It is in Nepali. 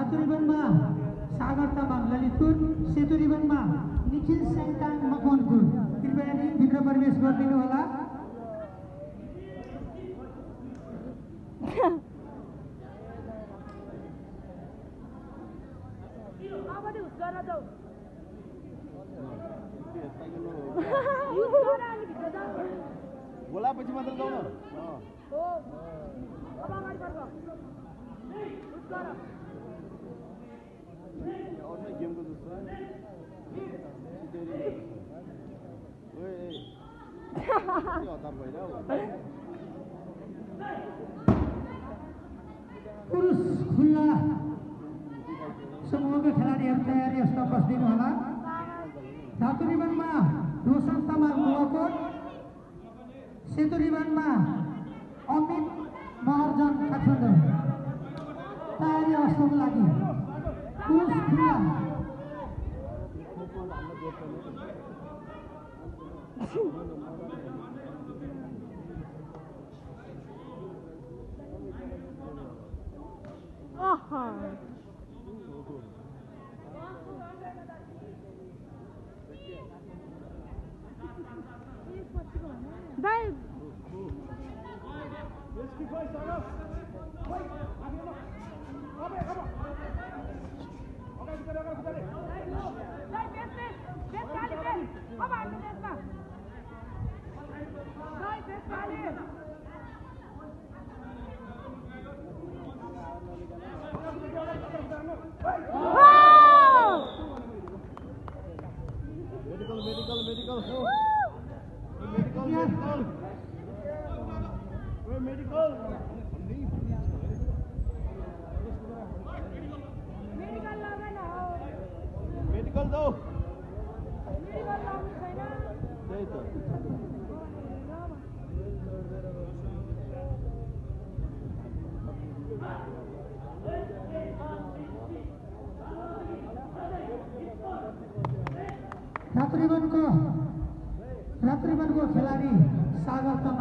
रातो रिबनमा सागर तामाङ ललितपुर, सेतो रिबनमा निखिल सेन्टाङ मकवानपुर। कृपया भित्र प्रवेश गरिदिनु होला। बोला पछि मात्र गाउन हो अब अगाडि बढ्छ उस गर अर्को गेमको जस्तो ओए हतार भइरा पुरुष खुल्ला समूहका खेलाडीहरू तयारी अवस्थामा बस्दिनु होला। रातो रिबनमा रोशन तामाङ नुवाकोट, सेतो रिबनमा अमित महर्जन काठमाडौँ। तयारी अवस्थाको लागि पुरुष खुल्ला मेडिकल दो त्यही त रातो रिबनको खेलाडी सागर तामाङ